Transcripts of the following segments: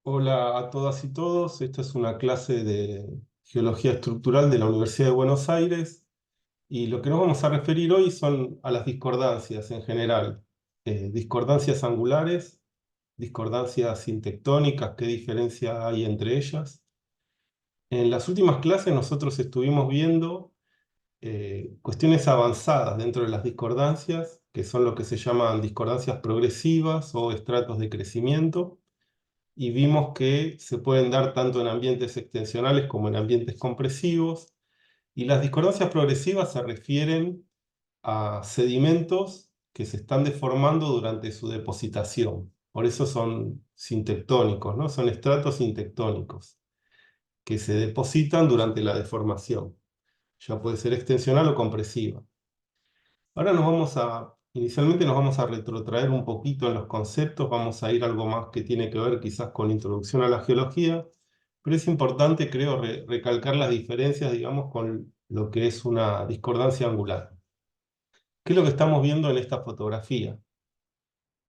Hola a todas y todos, esta es una clase de Geología Estructural de la Universidad de Buenos Aires y lo que nos vamos a referir hoy son a las discordancias en general, discordancias angulares, discordancias sintectónicas, qué diferencia hay entre ellas. En las últimas clases nosotros estuvimos viendo cuestiones avanzadas dentro de las discordancias, que son lo que se llaman discordancias progresivas o estratos de crecimiento y vimos que se pueden dar tanto en ambientes extensionales como en ambientes compresivos. Y las discordancias progresivas se refieren a sedimentos que se están deformando durante su depositación. Por eso son sintectónicos, ¿no? Son estratos sintectónicos que se depositan durante la deformación. Ya puede ser extensional o compresiva. Ahora inicialmente nos vamos a retrotraer un poquito en los conceptos, vamos a ir a algo más que tiene que ver quizás con introducción a la geología, pero es importante, creo, recalcar las diferencias, digamos, con lo que es una discordancia angular. ¿Qué es lo que estamos viendo en esta fotografía?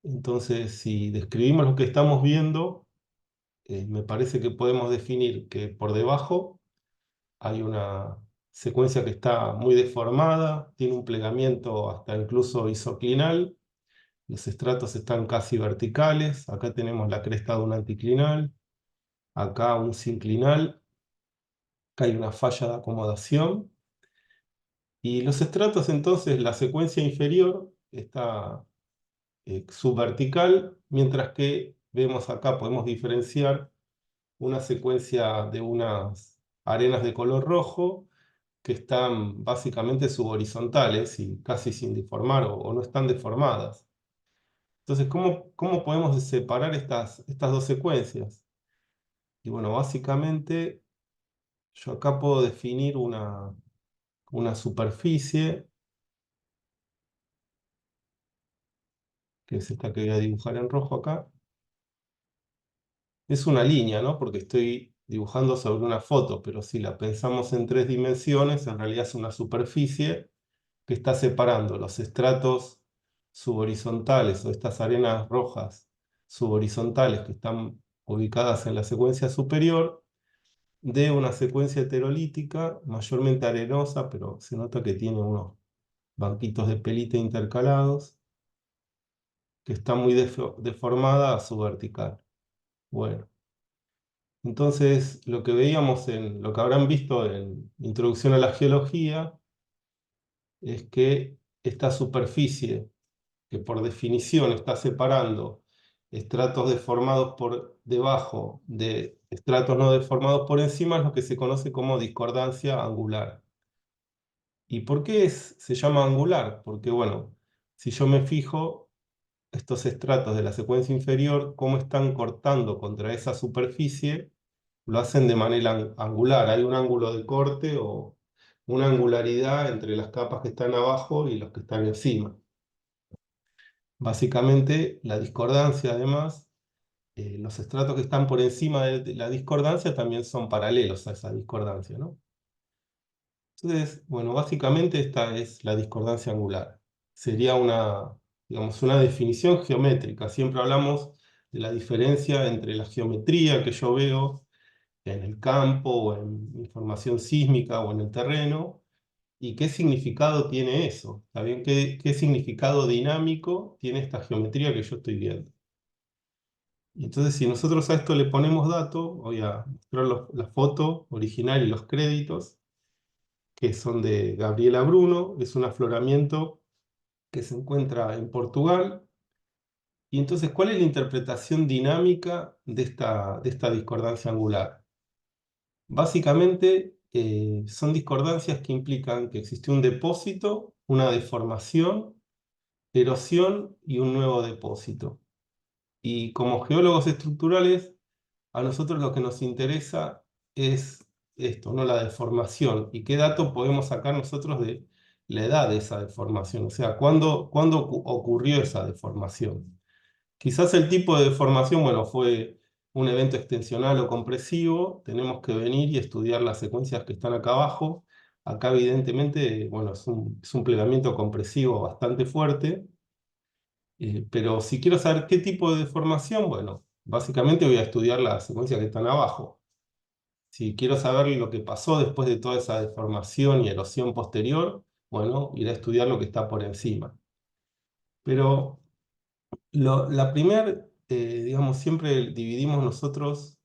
Entonces, si describimos lo que estamos viendo, me parece que podemos definir que por debajo hay una secuencia que está muy deformada, tiene un plegamiento hasta incluso isoclinal. Los estratos están casi verticales. Acá tenemos la cresta de un anticlinal. Acá un sinclinal. Acá hay una falla de acomodación. Y los estratos, entonces, la secuencia inferior está subvertical, mientras que vemos acá, podemos diferenciar una secuencia de unas arenas de color rojo que están básicamente subhorizontales y casi sin deformar o no están deformadas. Entonces, ¿cómo podemos separar estas dos secuencias? Y bueno, básicamente yo acá puedo definir una superficie, que es esta que voy a dibujar en rojo acá. Es una línea, ¿no? Porque estoy dibujando sobre una foto, pero si la pensamos en tres dimensiones, en realidad es una superficie que está separando los estratos subhorizontales o estas arenas rojas subhorizontales que están ubicadas en la secuencia superior de una secuencia heterolítica, mayormente arenosa, pero se nota que tiene unos banquitos de pelita intercalados, que está muy deformada a su vertical. Bueno, entonces lo que veíamos lo que habrán visto en Introducción a la Geología, es que esta superficie, que por definición está separando estratos deformados por debajo de estratos no deformados por encima, es lo que se conoce como discordancia angular. ¿Y por qué se llama angular? Porque, bueno, si yo me fijo, estos estratos de la secuencia inferior, cómo están cortando contra esa superficie, lo hacen de manera angular. Hay un ángulo de corte o una angularidad entre las capas que están abajo y los que están encima. Básicamente, la discordancia, además, los estratos que están por encima de la discordancia también son paralelos a esa discordancia, ¿no? Entonces, bueno, básicamente esta es la discordancia angular. Sería digamos, una definición geométrica. Siempre hablamos de la diferencia entre la geometría que yo veo en el campo o en información sísmica o en el terreno y qué significado tiene eso. ¿Está bien? ¿Qué significado dinámico tiene esta geometría que yo estoy viendo? Y entonces, si nosotros a esto le ponemos datos, voy a mostrar la foto original y los créditos, que son de Gabriela Bruno. Es un afloramiento que se encuentra en Portugal. Y entonces, ¿cuál es la interpretación dinámica de esta discordancia angular? Básicamente, son discordancias que implican que existe un depósito, una deformación, erosión y un nuevo depósito. Y como geólogos estructurales, a nosotros lo que nos interesa es esto, ¿no? La deformación. ¿Y qué dato podemos sacar nosotros de la edad de esa deformación? O sea, ¿cuándo ocurrió esa deformación? Quizás el tipo de deformación, bueno, fue un evento extensional o compresivo. Tenemos que venir y estudiar las secuencias que están acá abajo. Acá, evidentemente, bueno, es un plegamiento compresivo bastante fuerte. Pero si quiero saber qué tipo de deformación, bueno, básicamente voy a estudiar las secuencias que están abajo. Si quiero saber lo que pasó después de toda esa deformación y erosión posterior, bueno, iré a estudiar lo que está por encima. Pero la primera, digamos, siempre dividimos nosotros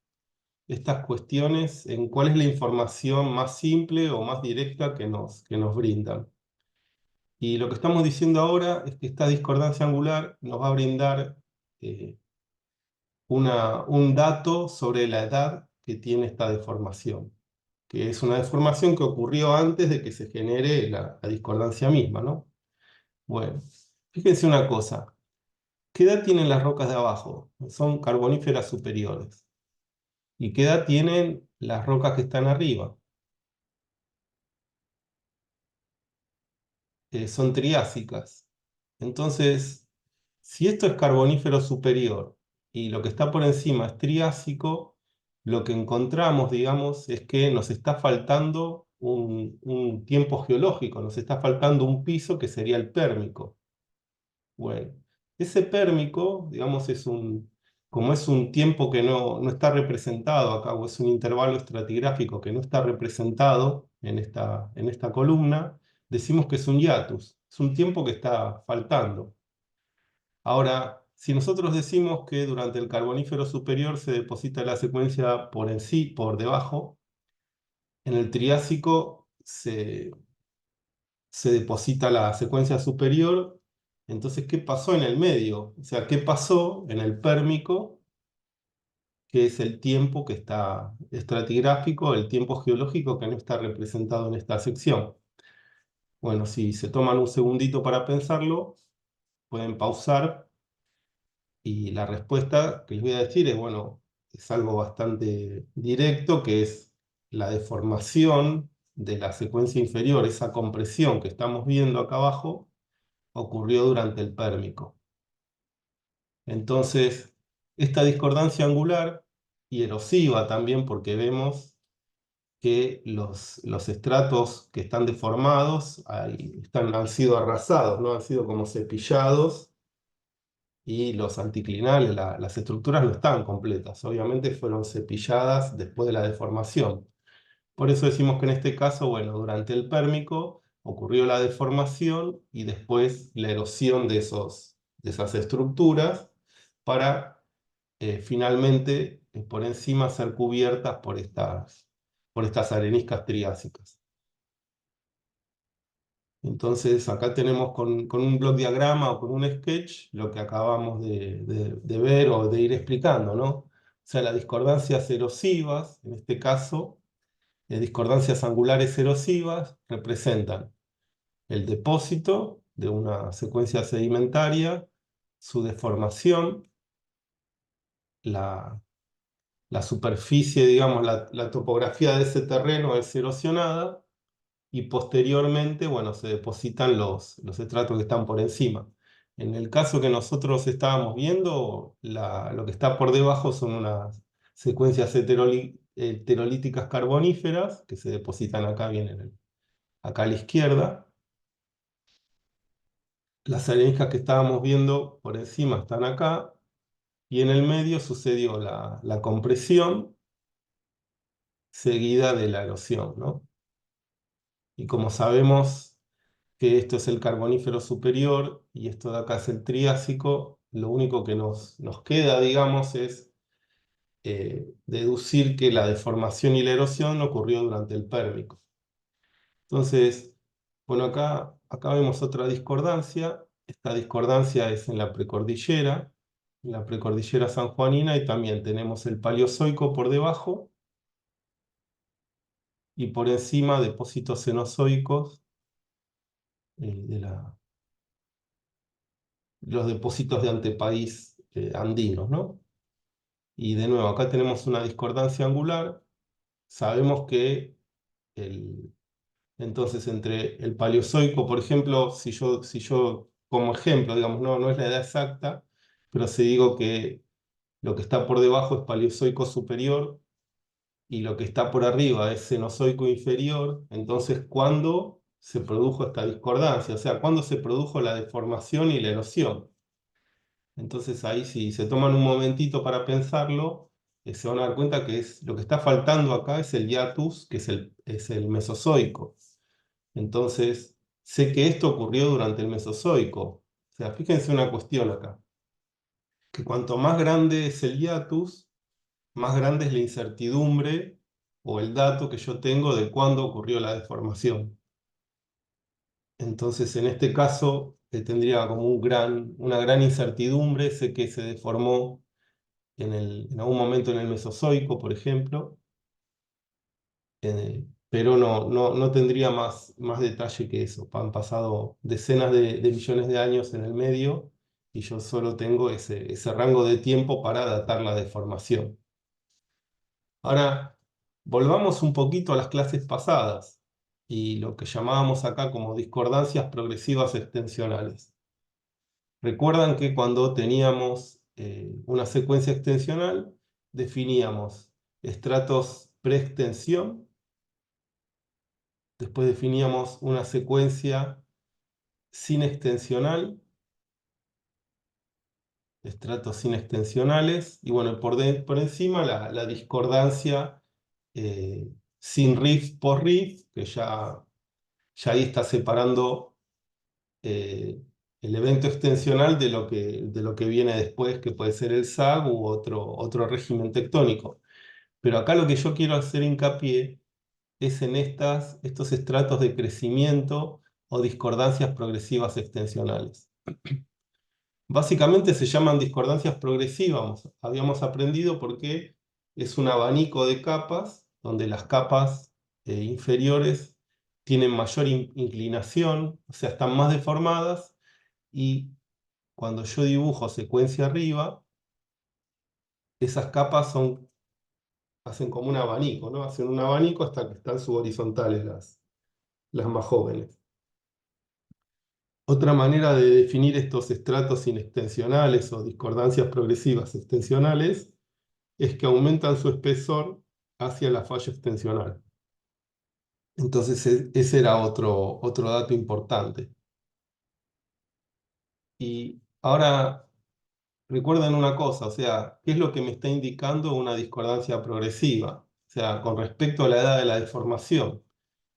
estas cuestiones en cuál es la información más simple o más directa que nos brindan. Y lo que estamos diciendo ahora es que esta discordancia angular nos va a brindar eh, un dato sobre la edad que tiene esta deformación, que es una deformación que ocurrió antes de que se genere la discordancia misma, ¿no? Bueno, fíjense una cosa, ¿qué edad tienen las rocas de abajo? Son carboníferas superiores. ¿Y qué edad tienen las rocas que están arriba? Son triásicas. Entonces, si esto es carbonífero superior y lo que está por encima es triásico, lo que encontramos, digamos, es que nos está faltando un tiempo geológico, nos está faltando un piso que sería el pérmico. Bueno, ese pérmico, digamos, como es un tiempo que no está representado acá, o es un intervalo estratigráfico que no está representado en esta columna, decimos que es un hiatus, es un tiempo que está faltando. Ahora, si nosotros decimos que durante el Carbonífero superior se deposita la secuencia por debajo, en el Triásico se deposita la secuencia superior. Entonces, ¿qué pasó en el medio? O sea, ¿qué pasó en el pérmico, que es el tiempo que está estratigráfico, el tiempo geológico que no está representado en esta sección? Bueno, si se toman un segundito para pensarlo, pueden pausar y la respuesta que les voy a decir es, bueno, es algo bastante directo, que es la deformación de la secuencia inferior, esa compresión que estamos viendo acá abajo, ocurrió durante el pérmico. Entonces, esta discordancia angular y erosiva también, porque vemos que los estratos que están deformados han sido arrasados, ¿no? Han sido como cepillados, y los anticlinales, las estructuras no están completas, obviamente fueron cepilladas después de la deformación. Por eso decimos que en este caso, bueno, durante el pérmico ocurrió la deformación y después la erosión de esas estructuras para finalmente por encima ser cubiertas por estas areniscas triásicas. Entonces acá tenemos con un bloc diagrama o con un sketch lo que acabamos de ver o de ir explicando, ¿no? O sea, las discordancias erosivas, en este caso, discordancias angulares erosivas, representan el depósito de una secuencia sedimentaria, su deformación, la, la superficie, digamos, la topografía de ese terreno es erosionada, y posteriormente, bueno, se depositan los estratos que están por encima. En el caso que nosotros estábamos viendo, lo que está por debajo son unas secuencias heterolíticas carboníferas que se depositan acá, vienen acá a la izquierda. Las areniscas que estábamos viendo por encima están acá, y en el medio sucedió la compresión seguida de la erosión, ¿no? Y como sabemos que esto es el Carbonífero superior y esto de acá es el Triásico, lo único que nos queda, digamos, es deducir que la deformación y la erosión ocurrió durante el Pérmico. Entonces, bueno, acá vemos otra discordancia. Esta discordancia es en la precordillera sanjuanina, y también tenemos el Paleozoico por debajo y por encima depósitos cenozoicos, de los depósitos de antepaís andinos, ¿no? Y de nuevo, acá tenemos una discordancia angular. Sabemos que entonces entre el Paleozoico, por ejemplo, si yo como ejemplo, digamos, no es la edad exacta, pero si digo que lo que está por debajo es Paleozoico superior y lo que está por arriba es Cenozoico inferior, entonces ¿cuándo se produjo esta discordancia? O sea, ¿cuándo se produjo la deformación y la erosión? Entonces ahí si se toman un momentito para pensarlo, se van a dar cuenta que lo que está faltando acá es el hiatus, que es el Mesozoico. Entonces, sé que esto ocurrió durante el Mesozoico. O sea, fíjense una cuestión acá, que cuanto más grande es el hiatus, más grande es la incertidumbre o el dato que yo tengo de cuándo ocurrió la deformación. Entonces, en este caso, tendría como una gran incertidumbre. Sé que se deformó en algún momento en el Mesozoico, por ejemplo, pero no tendría más detalle que eso. Han pasado decenas de millones de años en el medio y yo solo tengo ese rango de tiempo para datar la deformación. Ahora, volvamos un poquito a las clases pasadas y lo que llamábamos acá como discordancias progresivas extensionales. Recuerdan que cuando teníamos una secuencia extensional, definíamos estratos preextensión, después definíamos una secuencia sin extensional, estratos sin extensionales, y bueno, por encima la discordancia sin riff por riff, que ya ahí está separando el evento extensional de lo que viene después, que puede ser el SAG u otro régimen tectónico. Pero acá lo que yo quiero hacer hincapié es en estos estratos de crecimiento o discordancias progresivas extensionales. Básicamente se llaman discordancias progresivas, habíamos aprendido porque es un abanico de capas, donde las capas inferiores tienen mayor inclinación, o sea, están más deformadas, y cuando yo dibujo secuencia arriba, esas capas hacen como un abanico, ¿no? Hacen un abanico hasta que están subhorizontales las más jóvenes. Otra manera de definir estos estratos inextensionales o discordancias progresivas extensionales es que aumentan su espesor hacia la falla extensional. Entonces ese era otro dato importante. Y ahora recuerden una cosa, o sea, ¿qué es lo que me está indicando una discordancia progresiva? O sea, con respecto a la edad de la deformación.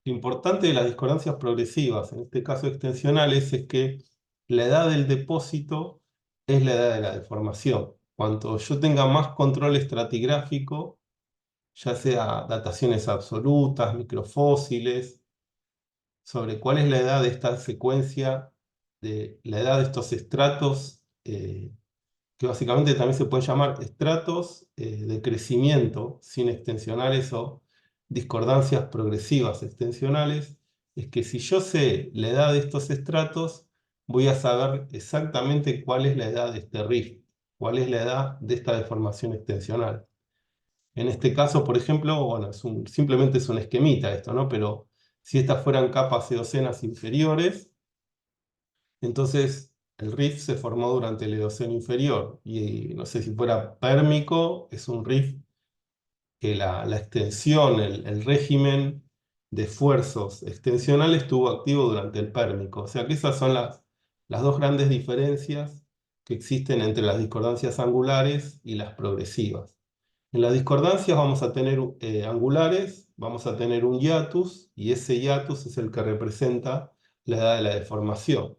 Lo importante de las discordancias progresivas, en este caso extensionales, es que la edad del depósito es la edad de la deformación. Cuanto yo tenga más control estratigráfico, ya sea dataciones absolutas, microfósiles, sobre cuál es la edad de esta secuencia, de la edad de estos estratos, que básicamente también se pueden llamar estratos de crecimiento sin extensionales o discordancias progresivas extensionales, es que si yo sé la edad de estos estratos, voy a saber exactamente cuál es la edad de este rift, cuál es la edad de esta deformación extensional. En este caso, por ejemplo, bueno, simplemente es un esquemita esto, ¿no? Pero si estas fueran capas eocenas inferiores, entonces el rift se formó durante el Eoceno inferior. Y no sé si fuera pérmico, es un rift que la extensión, el régimen de esfuerzos extensionales estuvo activo durante el pérmico. O sea que esas son las dos grandes diferencias que existen entre las discordancias angulares y las progresivas. En las discordancias vamos a tener angulares, vamos a tener un hiatus, y ese hiatus es el que representa la edad de la deformación.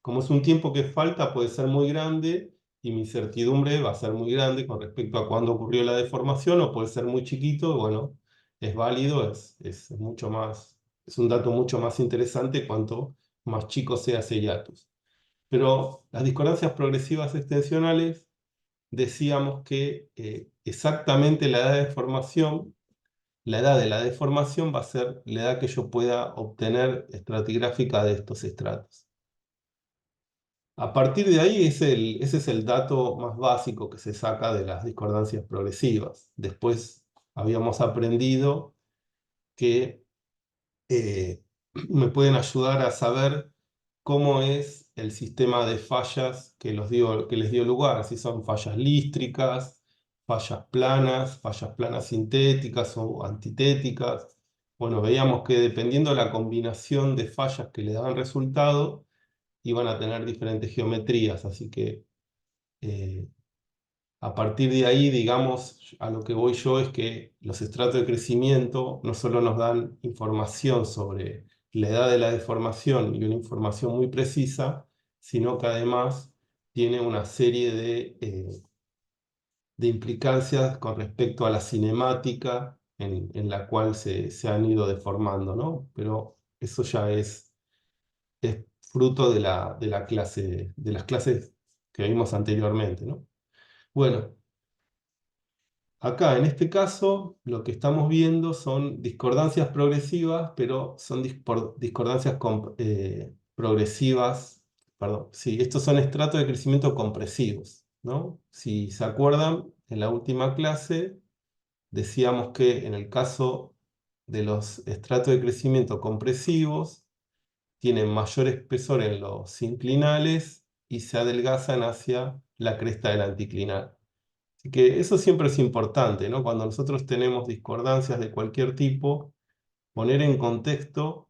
Como es un tiempo que falta, puede ser muy grande, y mi incertidumbre va a ser muy grande con respecto a cuándo ocurrió la deformación, o puede ser muy chiquito. Bueno, es válido, es mucho más, es un dato mucho más interesante cuanto más chico sea ese hiatus. Pero las discordancias progresivas extensionales, decíamos que exactamente la edad de deformación, la edad de la deformación va a ser la edad que yo pueda obtener estratigráfica de estos estratos. A partir de ahí, ese es el dato más básico que se saca de las discordancias progresivas. Después habíamos aprendido que eh, me pueden ayudar a saber cómo es el sistema de fallas que les dio lugar, si son fallas lístricas, fallas planas sintéticas o antitéticas. Bueno, veíamos que dependiendo de la combinación de fallas que le daban resultado, iban a tener diferentes geometrías, así que Eh, a partir de ahí, digamos, a lo que voy yo es que los estratos de crecimiento no solo nos dan información sobre la edad de la deformación y una información muy precisa, sino que además tiene una serie de implicancias con respecto a la cinemática en la cual se han ido deformando, ¿no? Pero eso ya es fruto de la clase, de las clases que vimos anteriormente, ¿no? Bueno, acá en este caso lo que estamos viendo son discordancias progresivas, pero son discordancias progresivas, perdón, sí, estos son estratos de crecimiento compresivos, ¿no? Si se acuerdan, en la última clase decíamos que en el caso de los estratos de crecimiento compresivos, tienen mayor espesor en los inclinales y se adelgazan hacia la cresta del anticlinal. Así que eso siempre es importante, ¿no? Cuando nosotros tenemos discordancias de cualquier tipo, poner en contexto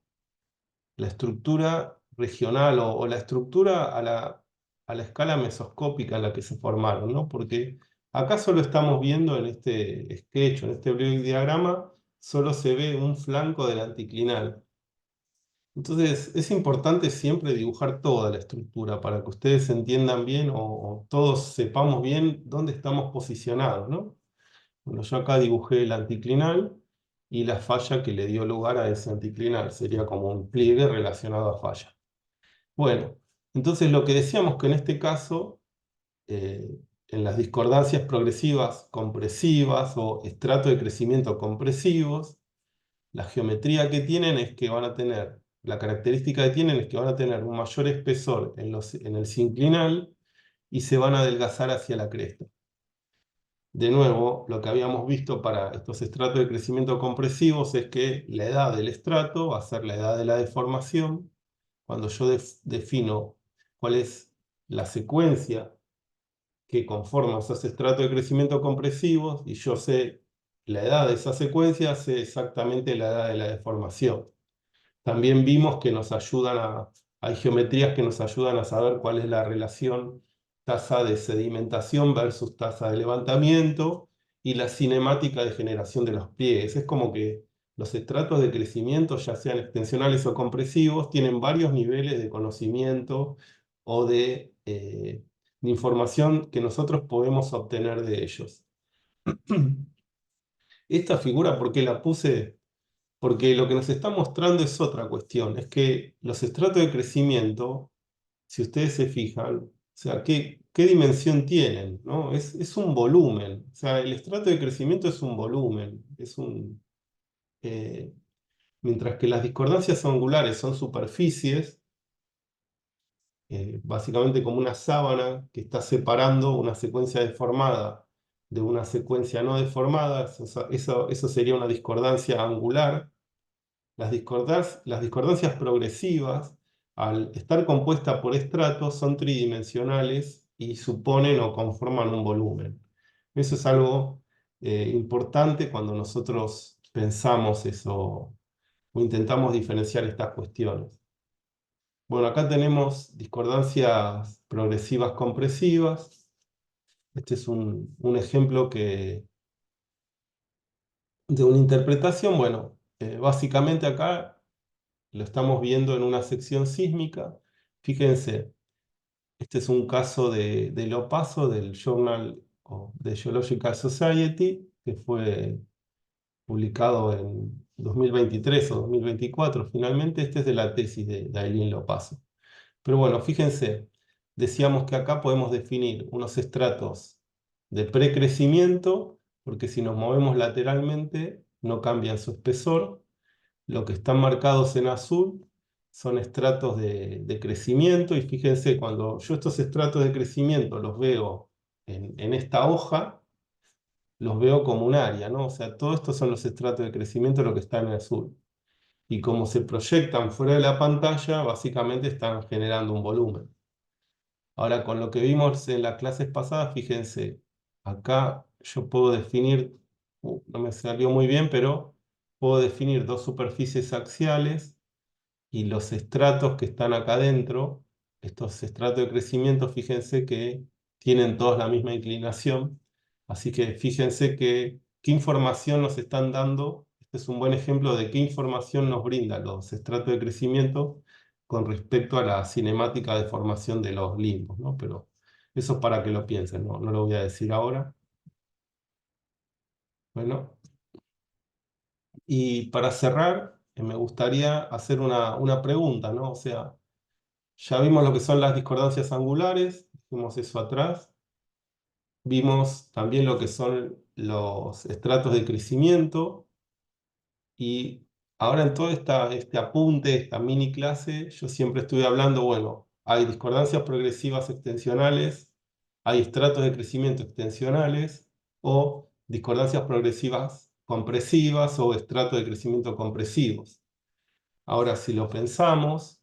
la estructura regional o la estructura a la escala mesoscópica en la que se formaron, ¿no? Porque acá solo estamos viendo en este sketch, en este diagrama, solo se ve un flanco del anticlinal. Entonces, es importante siempre dibujar toda la estructura para que ustedes entiendan bien o todos sepamos bien dónde estamos posicionados, ¿no? Bueno, yo acá dibujé el anticlinal y la falla que le dio lugar a ese anticlinal. Sería como un pliegue relacionado a falla. Bueno, entonces lo que decíamos que en este caso, eh, en las discordancias progresivas compresivas o estrato de crecimiento compresivos, la geometría que tienen es que van a tener, la característica que tienen es que van a tener un mayor espesor en el sinclinal y se van a adelgazar hacia la cresta. De nuevo, lo que habíamos visto para estos estratos de crecimiento compresivos es que la edad del estrato va a ser la edad de la deformación. Cuando yo defino cuál es la secuencia que conforma esos estratos de crecimiento compresivos y yo sé la edad de esa secuencia, sé exactamente la edad de la deformación. También vimos que hay geometrías que nos ayudan a saber cuál es la relación tasa de sedimentación versus tasa de levantamiento y la cinemática de generación de los pliegues. Es como que los estratos de crecimiento, ya sean extensionales o compresivos, tienen varios niveles de conocimiento o de información que nosotros podemos obtener de ellos. Esta figura, ¿por qué la puse? Porque lo que nos está mostrando es otra cuestión, es que los estratos de crecimiento, si ustedes se fijan, o sea, ¿qué dimensión tienen? ¿No? Es un volumen, o sea, el estrato de crecimiento es un volumen, eh, mientras que las discordancias angulares son superficies, básicamente como una sábana que está separando una secuencia deformada de una secuencia no deformada, eso sería una discordancia angular. Las discordancias progresivas, al estar compuestas por estratos, son tridimensionales y suponen o conforman un volumen. Eso es algo importante cuando nosotros pensamos eso o intentamos diferenciar estas cuestiones. Bueno, acá tenemos discordancias progresivas compresivas. Este es un ejemplo de una interpretación. Bueno, básicamente acá lo estamos viendo en una sección sísmica. Fíjense, este es un caso del OPASO, del Journal of the Geological Society, que fue publicado en 2023 o 2024. Finalmente, este es de la tesis de Aileen Lopasso. Pero bueno, fíjense, decíamos que acá podemos definir unos estratos de precrecimiento, porque si nos movemos lateralmente no cambian su espesor. Lo que están marcados en azul son estratos de crecimiento y fíjense, cuando yo estos estratos de crecimiento los veo en esta hoja, los veo como un área, ¿no? O sea, todos estos son los estratos de crecimiento, lo que está en azul. Y como se proyectan fuera de la pantalla, básicamente están generando un volumen. Ahora, con lo que vimos en las clases pasadas, fíjense, acá yo puedo definir, no me salió muy bien, pero puedo definir dos superficies axiales y los estratos que están acá adentro, estos estratos de crecimiento, fíjense que tienen todos la misma inclinación. Así que fíjense qué información nos están dando. Este es un buen ejemplo de qué información nos brindan los estratos de crecimiento con respecto a la cinemática de formación de los limbos, ¿no? Pero eso es para que lo piensen, no lo voy a decir ahora. Bueno, y para cerrar, me gustaría hacer una pregunta, ¿no? O sea, ya vimos lo que son las discordancias angulares, vimos eso atrás. Vimos también lo que son los estratos de crecimiento y ahora en todo este apunte, esta mini clase, yo siempre estuve hablando, bueno, hay discordancias progresivas extensionales, hay estratos de crecimiento extensionales o discordancias progresivas compresivas o estratos de crecimiento compresivos. Ahora, si lo pensamos,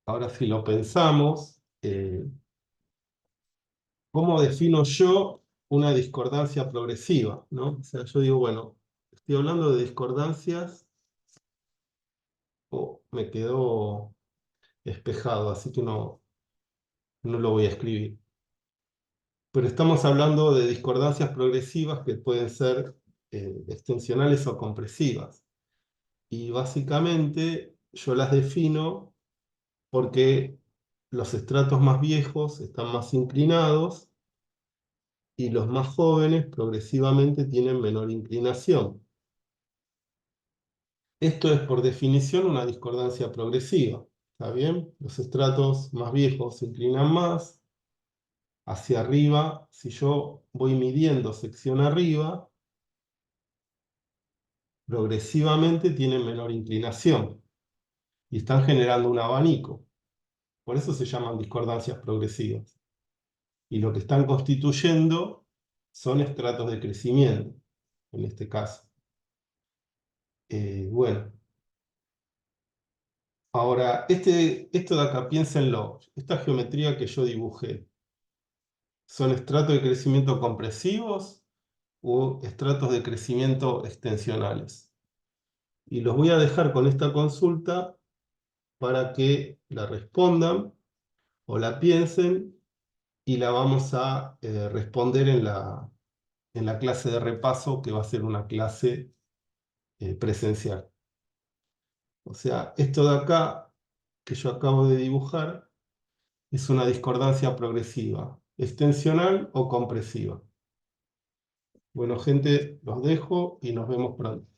ahora si lo pensamos, ¿cómo defino yo una discordancia progresiva? ¿No? O sea, yo digo, bueno, estoy hablando de discordancias, o me quedó espejado, así que no lo voy a escribir. Pero estamos hablando de discordancias progresivas que pueden ser extensionales o compresivas. Y básicamente yo las defino porque los estratos más viejos están más inclinados y los más jóvenes progresivamente tienen menor inclinación. Esto es por definición una discordancia progresiva. ¿Está bien? Los estratos más viejos se inclinan más hacia arriba. Si yo voy midiendo sección arriba, progresivamente tienen menor inclinación y están generando un abanico. Por eso se llaman discordancias progresivas. Y lo que están constituyendo son estratos de crecimiento, en este caso. Bueno, ahora, esto de acá, piénsenlo. Esta geometría que yo dibujé, ¿son estratos de crecimiento compresivos o estratos de crecimiento extensionales? Y los voy a dejar con esta consulta para que la respondan o la piensen y la vamos a responder en la clase de repaso, que va a ser una clase presencial. O sea, esto de acá que yo acabo de dibujar es una discordancia progresiva, extensional o compresiva. Bueno, gente, los dejo y nos vemos pronto.